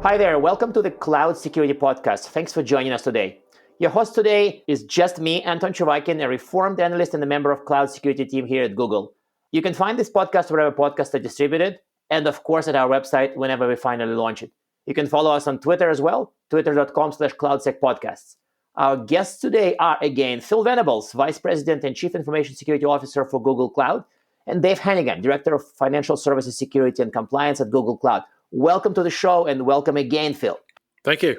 Hi there. Welcome to the Cloud Security Podcast. Thanks for joining us today. Your host today is just me, Anton Chuvakin, a reformed analyst and a member of Cloud Security team here at Google. You can find this podcast wherever podcasts are distributed, and of course at our website whenever we finally launch it. You can follow us on Twitter as well, twitter.com/cloudsecpodcasts. Our guests today are, again, Phil Venables, Vice President and Chief Information Security Officer for Google Cloud, and Dave Hannigan, Director of Financial Services Security and Compliance at Google Cloud. Welcome to the show, and welcome again, Phil. Thank you.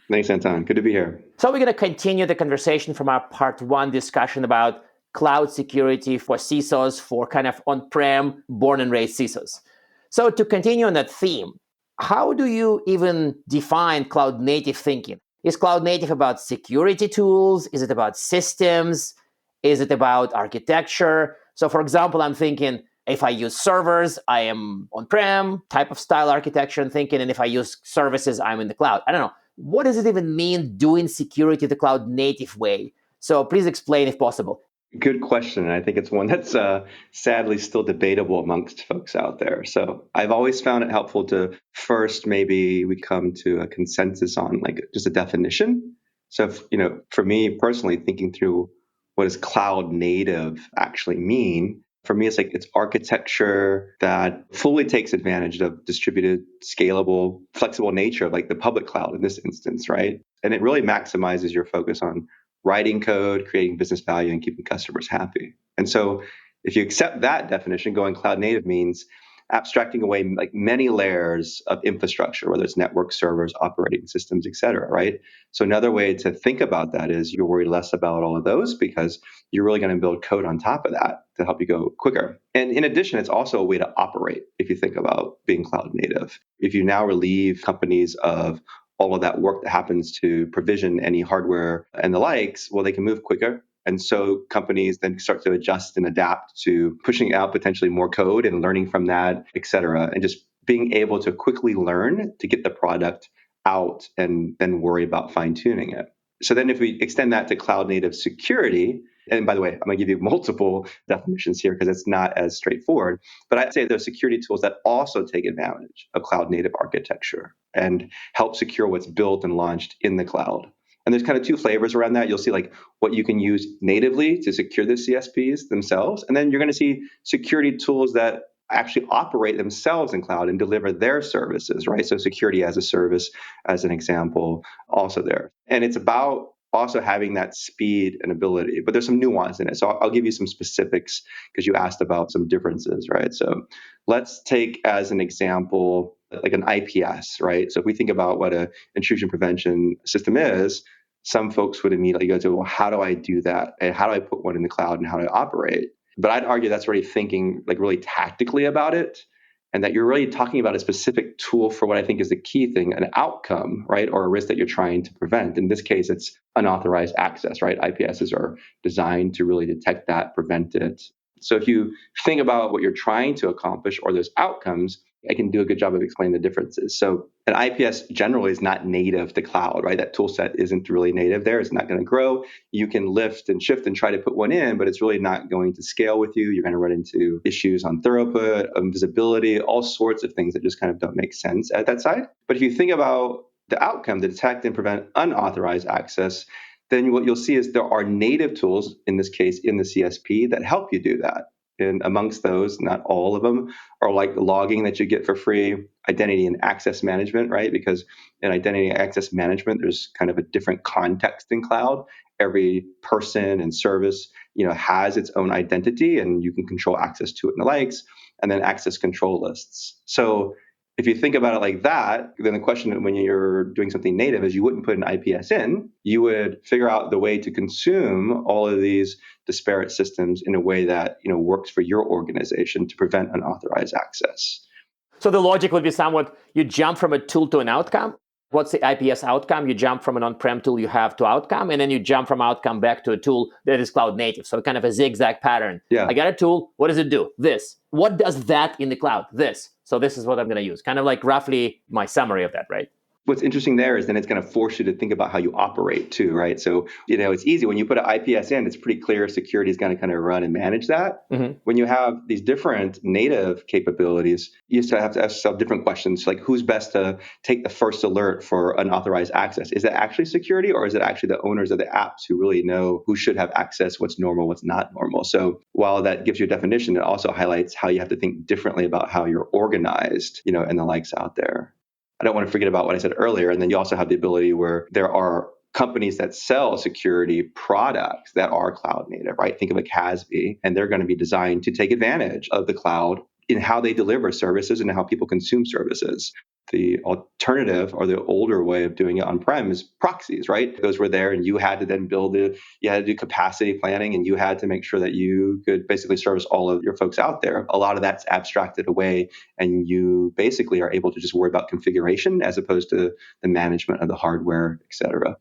Thanks, Anton. Good to be here. So we're going to continue the conversation from our part one discussion about cloud security for CISOs, for kind of on-prem, born and raised CISOs. So to continue on that theme, how do you even define cloud native thinking? Is cloud native about security tools? Is it about systems? Is it about architecture? So for example, I'm thinking, if I use servers, I am on-prem type of style architecture and thinking, and if I use services, I'm in the cloud. I don't know. What does it even mean doing security the cloud native way? So please explain if possible. Good question. And I think it's one that's sadly still debatable amongst folks out there. So I've always found it helpful to first, maybe we come to a consensus on like just a definition. So, for me personally, thinking through what does cloud native actually mean? For me, it's architecture that fully takes advantage of distributed, scalable, flexible nature of like the public cloud in this instance, right? And it really maximizes your focus on writing code, creating business value, and keeping customers happy. And so if you accept that definition, going cloud native means abstracting away like many layers of infrastructure, whether it's network, servers, operating systems, et cetera, right? So another way to think about that is you're worried less about all of those because you're really going to build code on top of that to help you go quicker. And in addition, it's also a way to operate if you think about being cloud native. If you now relieve companies of all of that work that happens to provision any hardware and the likes, well, they can move quicker. And so companies then start to adjust and adapt to pushing out potentially more code and learning from that, et cetera, and just being able to quickly learn to get the product out and then worry about fine tuning it. So then if we extend that to cloud native security, and by the way, I'm going to give you multiple definitions here because it's not as straightforward, but I'd say there's security tools that also take advantage of cloud native architecture and help secure what's built and launched in the cloud. And there's kind of two flavors around that. You'll see like what you can use natively to secure the CSPs themselves. And then you're going to see security tools that actually operate themselves in cloud and deliver their services, right? So security as a service, as an example, also there. And it's about also having that speed and ability, but there's some nuance in it. So I'll give you some specifics because you asked about some differences, right? So let's take as an example, like an IPS, right? So if we think about what an intrusion prevention system is, some folks would immediately go to, well, how do I do that? And how do I put one in the cloud and how do I operate? But I'd argue that's really thinking like really tactically about it, and that you're really talking about a specific tool for what I think is the key thing, an outcome, right? Or a risk that you're trying to prevent. In this case, it's unauthorized access, right? IPSs are designed to really detect that, prevent it. So if you think about what you're trying to accomplish or those outcomes, I can do a good job of explaining the differences. So an IPS generally is not native to cloud, right? That tool set isn't really native there. It's not going to grow. You can lift and shift and try to put one in, but it's really not going to scale with you. You're going to run into issues on throughput, visibility, all sorts of things that just kind of don't make sense at that side. But if you think about the outcome, to detect and prevent unauthorized access, then what you'll see is there are native tools, in this case, in the CSP, that help you do that. And amongst those, not all of them, are like logging that you get for free, identity and access management, right? Because in identity and access management, there's kind of a different context in cloud. Every person and service, has its own identity, and you can control access to it and the likes, and then access control lists. So if you think about it like that, then the question when you're doing something native is you wouldn't put an IPS in. You would figure out the way to consume all of these disparate systems in a way that works for your organization to prevent unauthorized access. So the logic would be somewhat, you jump from a tool to an outcome. What's the IPS outcome? You jump from an on-prem tool you have to outcome, and then you jump from outcome back to a tool that is cloud native. So kind of a zigzag pattern. Yeah. I got a tool. What does it do? This. What does that in the cloud? This. So this is what I'm going to use. Kind of like roughly my summary of that, right? What's interesting there is then it's going to force you to think about how you operate too, right? So, it's easy. When you put an IPS in, it's pretty clear security is going to kind of run and manage that. Mm-hmm. When you have these different native capabilities, you still have to ask yourself different questions, like who's best to take the first alert for unauthorized access? Is it actually security, or is it actually the owners of the apps who really know who should have access, what's normal, what's not normal? So while that gives you a definition, it also highlights how you have to think differently about how you're organized, and the likes out there. I don't want to forget about what I said earlier. And then you also have the ability where there are companies that sell security products that are cloud native, right? Think of a CASB, and they're going to be designed to take advantage of the cloud in how they deliver services and how people consume services. The alternative, or the older way of doing it on-prem, is proxies, right? Those were there, and you had to then you had to do capacity planning, and you had to make sure that you could basically service all of your folks out there. A lot of that's abstracted away, and you basically are able to just worry about configuration as opposed to the management of the hardware, et cetera.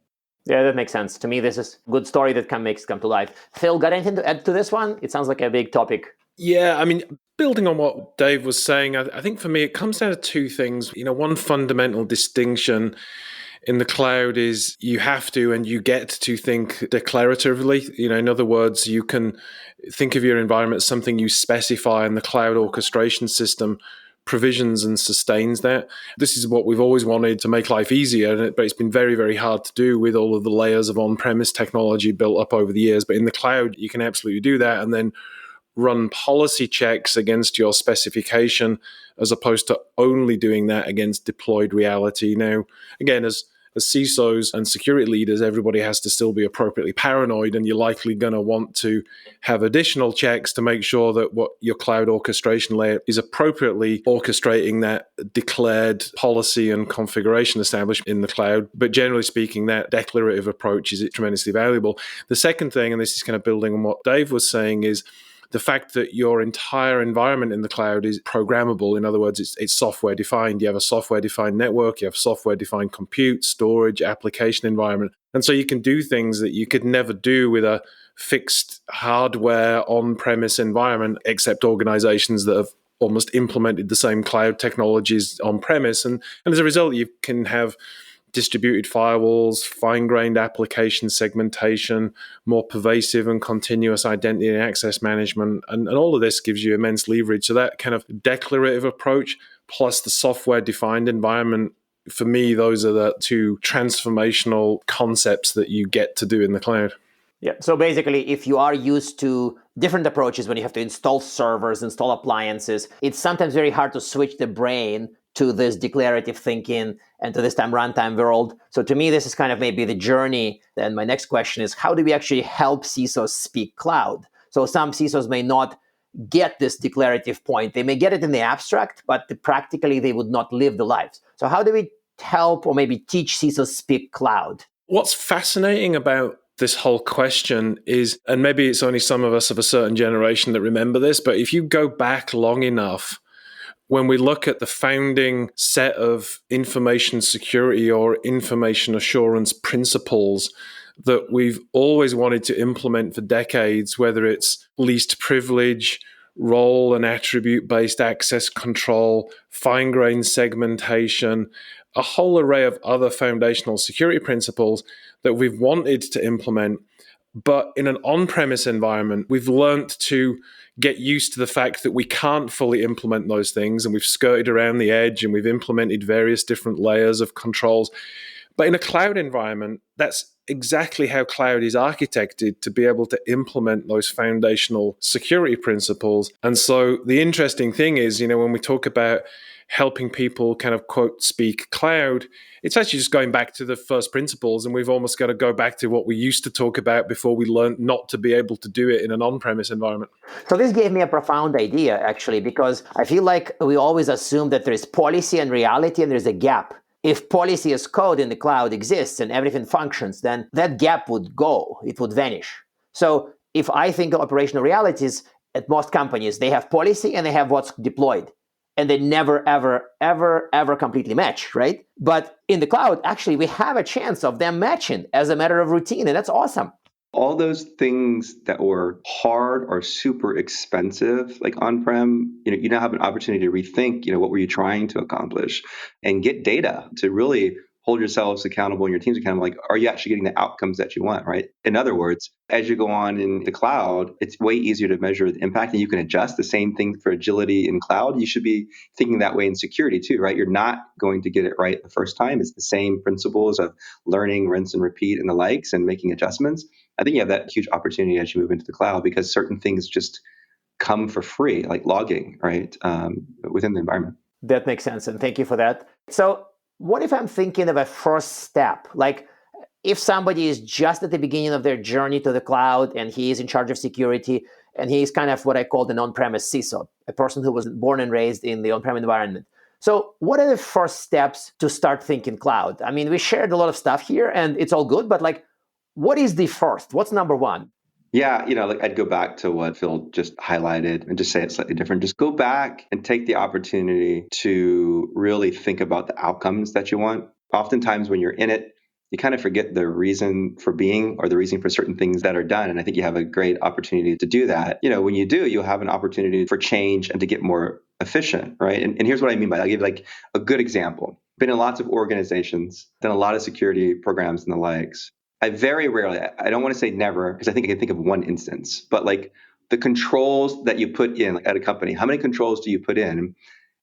Yeah, that makes sense. To me, this is a good story that makes come to life. Phil, got anything to add to this one? It sounds like a big topic. Yeah, I mean, building on what Dave was saying, I think for me, it comes down to two things. One fundamental distinction in the cloud is you have to and you get to think declaratively. In other words, you can think of your environment as something you specify, and the cloud orchestration system provisions and sustains that. This is what we've always wanted to make life easier, but it's been very, very hard to do with all of the layers of on-premise technology built up over the years. But in the cloud, you can absolutely do that and then run policy checks against your specification, as opposed to only doing that against deployed reality. Now, again, as CISOs and security leaders, everybody has to still be appropriately paranoid, and you're likely going to want to have additional checks to make sure that what your cloud orchestration layer is appropriately orchestrating that declared policy and configuration established in the cloud. But generally speaking, that declarative approach is tremendously valuable. The second thing, and this is kind of building on what Dave was saying, is the fact that your entire environment in the cloud is programmable. In other words, it's software defined. You have a software defined network, you have software defined compute, storage, application environment. And so you can do things that you could never do with a fixed hardware on-premise environment, except organizations that have almost implemented the same cloud technologies on-premise. And as a result, you can have distributed firewalls, fine-grained application segmentation, more pervasive and continuous identity and access management. And all of this gives you immense leverage. So that kind of declarative approach plus the software-defined environment, for me, those are the two transformational concepts that you get to do in the cloud. Yeah. So basically, if you are used to different approaches when you have to install servers, install appliances, it's sometimes very hard to switch the brain to this declarative thinking and to this runtime world. So to me, this is kind of maybe the journey. Then my next question is, how do we actually help CISOs speak cloud? So some CISOs may not get this declarative point. They may get it in the abstract, but practically they would not live the lives. So how do we help or maybe teach CISOs speak cloud? What's fascinating about this whole question is, and maybe it's only some of us of a certain generation that remember this, but if you go back long enough, when we look at the founding set of information security or information assurance principles that we've always wanted to implement for decades, whether it's least privilege, role and attribute-based access control, fine-grained segmentation, a whole array of other foundational security principles that we've wanted to implement. But in an on-premise environment, we've learned to get used to the fact that we can't fully implement those things, and we've skirted around the edge and we've implemented various different layers of controls. But in a cloud environment, that's exactly how cloud is architected to be able to implement those foundational security principles. And so the interesting thing is, when we talk about helping people kind of quote speak cloud, it's actually just going back to the first principles, and we've almost got to go back to what we used to talk about before we learned not to be able to do it in an on-premise environment. So this gave me a profound idea, actually, because I feel like we always assume that there is policy and reality and there's a gap. If policy as code in the cloud exists and everything functions, then that gap would go, it would vanish. So if I think of operational realities, at most companies, they have policy and they have what's deployed. And they never, ever, ever, ever completely match, right? But in the cloud, actually, we have a chance of them matching as a matter of routine, and that's awesome. All those things that were hard or super expensive, like on-prem, you now have an opportunity to rethink, what were you trying to accomplish, and get data to really hold yourselves accountable and your teams accountable. Like, are you actually getting the outcomes that you want, right? In other words, as you go on in the cloud, it's way easier to measure the impact and you can adjust. The same thing for agility in cloud. You should be thinking that way in security too, right? You're not going to get it right the first time. It's the same principles of learning, rinse and repeat and the likes and making adjustments. I think you have that huge opportunity as you move into the cloud because certain things just come for free, like logging, right, within the environment. That makes sense. And thank you for that. So what if I'm thinking of a first step? Like if somebody is just at the beginning of their journey to the cloud and he is in charge of security and he's kind of what I call an on-premise CISO, a person who was born and raised in the on-prem environment. So what are the first steps to start thinking cloud? I mean, we shared a lot of stuff here and it's all good, but like, what is the first? What's number one? Yeah, like I'd go back to what Phil just highlighted and just say it slightly different. Just go back and take the opportunity to really think about the outcomes that you want. Oftentimes when you're in it, you kind of forget the reason for being or the reason for certain things that are done. And I think you have a great opportunity to do that. When you do, you'll have an opportunity for change and to get more efficient, right? And here's what I mean by that. I'll give like a good example. Been in lots of organizations, done a lot of security programs and the likes. I very rarely, I don't want to say never, because I think I can think of one instance, but like the controls that you put in at a company, how many controls do you put in?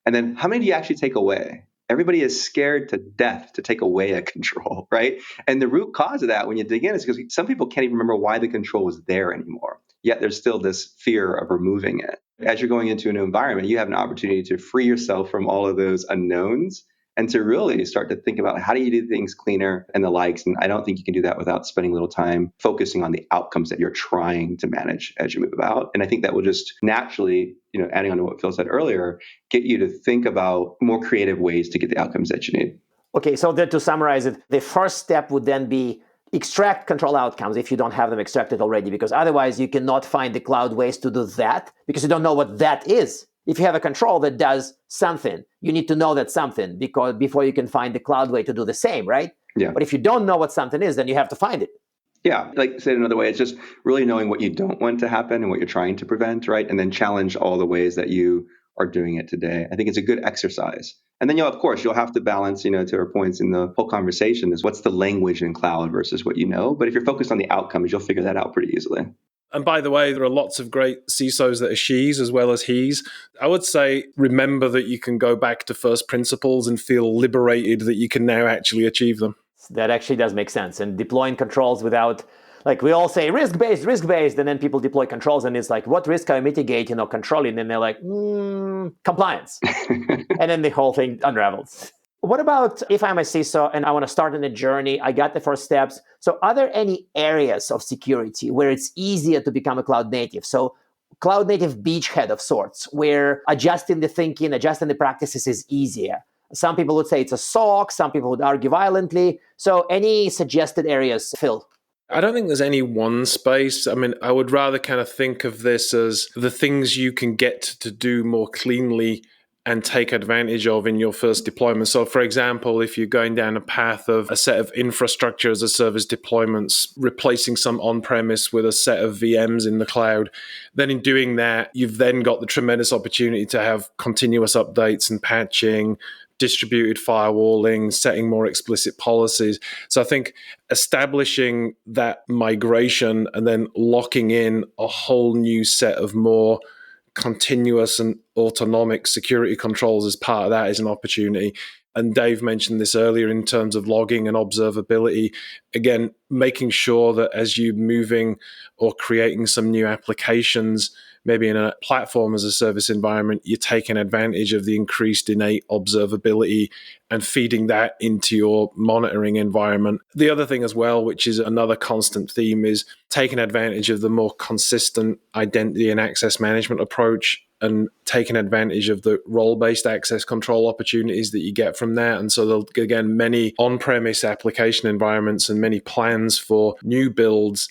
And then how many do you actually take away? Everybody is scared to death to take away a control, right? And the root cause of that when you dig in is because some people can't even remember why the control was there anymore. Yet there's still this fear of removing it. As you're going into a new environment, you have an opportunity to free yourself from all of those unknowns and to really start to think about how do you do things cleaner and the likes. And I don't think you can do that without spending a little time focusing on the outcomes that you're trying to manage as you move about. And I think that will just naturally, adding on to what Phil said earlier, get you to think about more creative ways to get the outcomes that you need. Okay, so then to summarize it, the first step would then be extract control outcomes if you don't have them extracted already, because otherwise you cannot find the cloud ways to do that because you don't know what that is. If you have a control that does something, you need to know that's something before you can find the cloud way to do the same, right? Yeah. But if you don't know what something is, then you have to find it. Yeah, like said another way, it's just really knowing what you don't want to happen and what you're trying to prevent, right? And then challenge all the ways that you are doing it today. I think it's a good exercise. And then of course, you'll have to balance, to our points in the whole conversation is what's the language in cloud versus what you know. But if you're focused on the outcomes, you'll figure that out pretty easily. And by the way, there are lots of great CISOs that are she's as well as he's. I would say, remember that you can go back to first principles and feel liberated that you can now actually achieve them. That actually does make sense. And deploying controls without, like we all say, risk-based, and then people deploy controls and it's like, what risk are you mitigating or controlling? And they're like, compliance. And then the whole thing unravels. What about if I'm a CISO and I want to start on a journey, I got the first steps. So are there any areas of security where it's easier to become a cloud native? So cloud native beachhead of sorts, where adjusting the thinking, adjusting the practices is easier. Some people would say it's a SOC, some people would argue violently. So any suggested areas, Phil? I don't think there's any one space. I mean, I would rather kind of think of this as the things you can get to do more cleanly and take advantage of in your first deployment. So for example, if you're going down a path of a set of infrastructure as a service deployments, replacing some on-premise with a set of VMs in the cloud, then in doing that, you've then got the tremendous opportunity to have continuous updates and patching, distributed firewalling, setting more explicit policies. So I think establishing that migration and then locking in a whole new set of more continuous and autonomic security controls as part of that is an opportunity. And Dave mentioned this earlier in terms of logging and observability. Again, making sure that as you're moving or creating some new applications, maybe in a platform as a service environment, you're taking advantage of the increased innate observability and feeding that into your monitoring environment. The other thing as well, which is another constant theme, is taking advantage of the more consistent identity and access management approach and taking advantage of the role-based access control opportunities that you get from that. And so there'll, again, many on-premise application environments and many plans for new builds.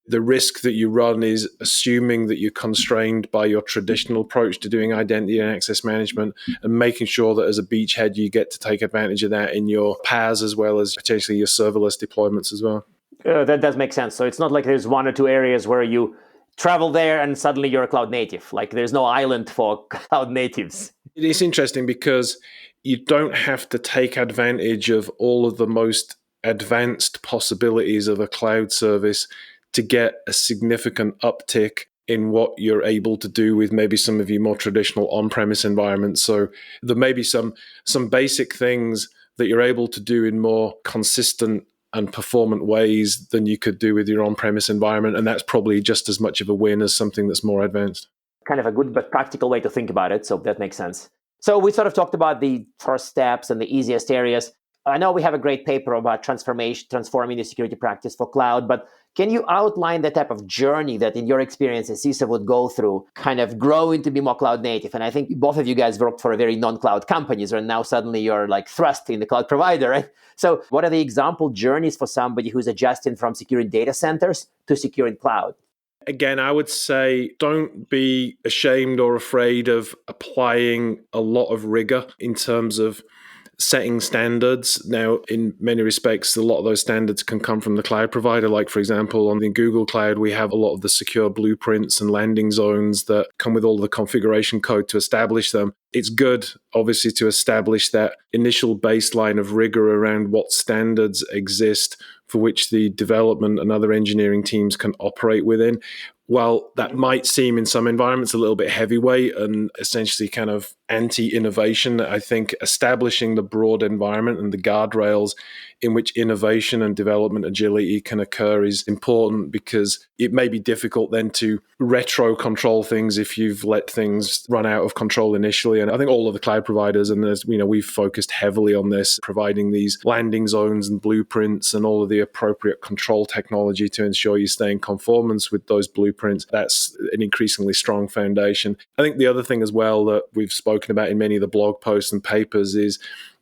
The risk that you run is assuming that you're constrained by your traditional approach to doing identity and access management and making sure that as a beachhead, you get to take advantage of that in your PaaS as well as potentially your serverless deployments as well. That does make sense. So it's not like there's one or two areas where you travel there and suddenly you're a cloud native. Like there's no island for cloud natives. It is interesting because you don't have to take advantage of all of the most advanced possibilities of a cloud service to get a significant uptick in what you're able to do with maybe some of your more traditional on-premise environments. So there may be some basic things that you're able to do in more consistent and performant ways than you could do with your on-premise environment. And that's probably just as much of a win as something that's more advanced. Kind of a good but practical way to think about it. So that makes sense. So we sort of talked about the first steps and the easiest areas. I know we have a great paper about transforming the security practice for cloud, but can you outline the type of journey that in your experience a CISO would go through, kind of growing to be more cloud native? And I think both of you guys worked for a very non-cloud companies, and now suddenly you're like thrust in the cloud provider, right? So what are the example journeys for somebody who's adjusting from securing data centers to securing cloud? Again, I would say don't be ashamed or afraid of applying a lot of rigor in terms of setting standards. Now, in many respects, a lot of those standards can come from the cloud provider. Like, for example, on the Google Cloud, we have a lot of the secure blueprints and landing zones that come with all the configuration code to establish them. It's good, obviously, to establish that initial baseline of rigor around what standards exist for which the development and other engineering teams can operate within. While that might seem in some environments a little bit heavyweight and essentially kind of anti-innovation, I think establishing the broad environment and the guardrails in which innovation and development agility can occur is important, because it may be difficult then to retro control things if you've let things run out of control initially. And I think all of the cloud providers, and we've focused heavily on this, providing these landing zones and blueprints and all of the appropriate control technology to ensure you stay in conformance with those blueprints. That's an increasingly strong foundation. I think the other thing as well that we've spoken about in many of the blog posts and papers is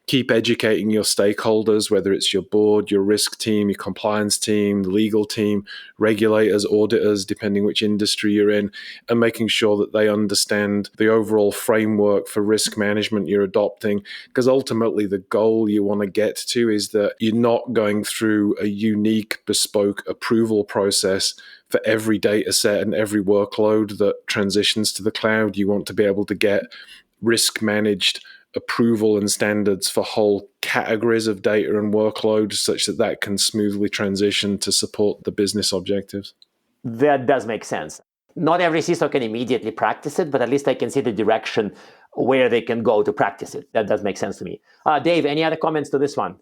keep educating your stakeholders, whether it's your board, your risk team, your compliance team, the legal team, regulators, auditors, depending which industry you're in, and making sure that they understand the overall framework for risk management you're adopting. Because ultimately, the goal you want to get to is that you're not going through a unique, bespoke approval process for every data set and every workload that transitions to the cloud. You want to be able to get risk managed approval and standards for whole categories of data and workload such that that can smoothly transition to support the business objectives. That does make sense. Not every CISO can immediately practice it, but at least I can see the direction where they can go to practice it. That does make sense to me. Dave, any other comments to this one?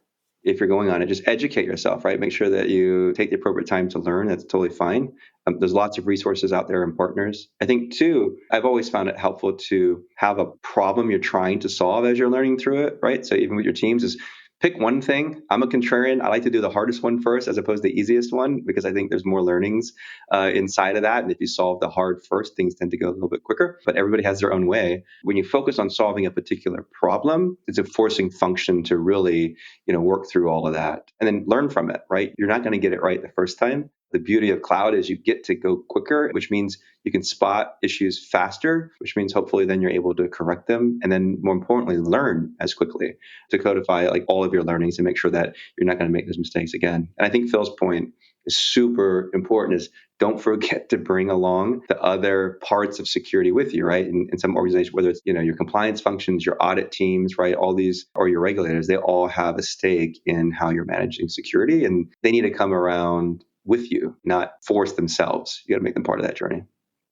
If you're going on it, just educate yourself, right? Make sure that you take the appropriate time to learn. That's totally fine. There's lots of resources out there and partners. I think, too, I've always found it helpful to have a problem you're trying to solve as you're learning through it, right? So even with your teams is pick one thing. I'm a contrarian. I like to do the hardest one first as opposed to the easiest one, because I think there's more learnings inside of that. And if you solve the hard first, things tend to go a little bit quicker, but everybody has their own way. When you focus on solving a particular problem, it's a forcing function to really, work through all of that and then learn from it, right? You're not going to get it right the first time. The beauty of cloud is you get to go quicker, which means you can spot issues faster, which means hopefully then you're able to correct them. And then more importantly, learn as quickly to codify like all of your learnings and make sure that you're not going to make those mistakes again. And I think Phil's point is super important, is don't forget to bring along the other parts of security with you, right? In some organizations, whether it's, your compliance functions, your audit teams, right? All these, or your regulators, they all have a stake in how you're managing security, and they need to come around with you, not force themselves. You got to make them part of that journey.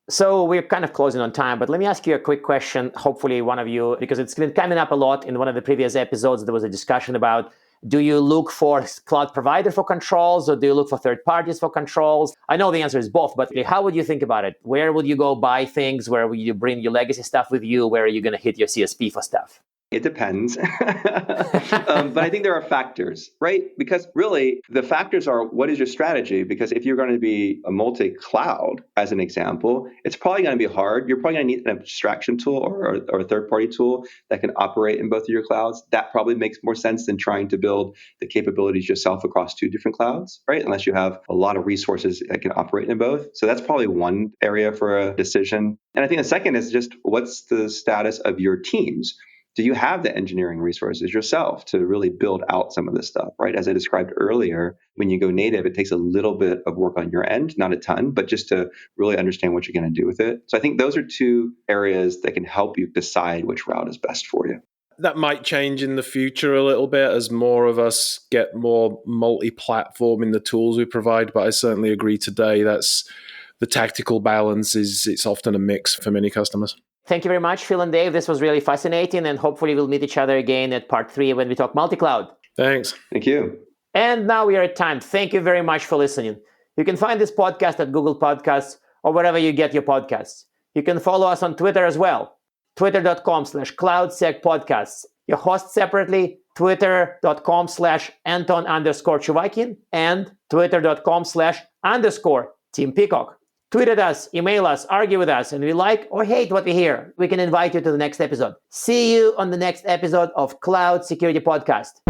So we're kind of closing on time, but let me ask you a quick question. Hopefully one of you, because it's been coming up a lot in one of the previous episodes, there was a discussion about, do you look for cloud provider for controls or do you look for third parties for controls? I know the answer is both, but how would you think about it? Where would you go buy things? Where would you bring your legacy stuff with you? Where are you going to hit your CSP for stuff? It depends. But I think there are factors, right? Because really the factors are, what is your strategy? Because if you're going to be a multi-cloud, as an example, it's probably going to be hard. You're probably going to need an abstraction tool or a third-party tool that can operate in both of your clouds. That probably makes more sense than trying to build the capabilities yourself across two different clouds, right? Unless you have a lot of resources that can operate in both. So that's probably one area for a decision. And I think the second is just, what's the status of your teams? Do you have the engineering resources yourself to really build out some of this stuff, right? As I described earlier, when you go native, it takes a little bit of work on your end, not a ton, but just to really understand what you're going to do with it. So I think those are two areas that can help you decide which route is best for you. That might change in the future a little bit as more of us get more multi-platform in the tools we provide. But I certainly agree today that's the tactical balance it's often a mix for many customers. Thank you very much, Phil and Dave. This was really fascinating, and hopefully we'll meet each other again at part 3 when we talk multi-cloud. Thanks. Thank you. And now we are at time. Thank you very much for listening. You can find this podcast at Google Podcasts or wherever you get your podcasts. You can follow us on Twitter as well. Twitter.com/CloudSecPodcasts. Your hosts separately, Twitter.com/Anton_Chuvakin and Twitter.com/_Tim Peacock. Tweet at us, email us, argue with us, and we like or hate what we hear. We can invite you to the next episode. See you on the next episode of Cloud Security Podcast.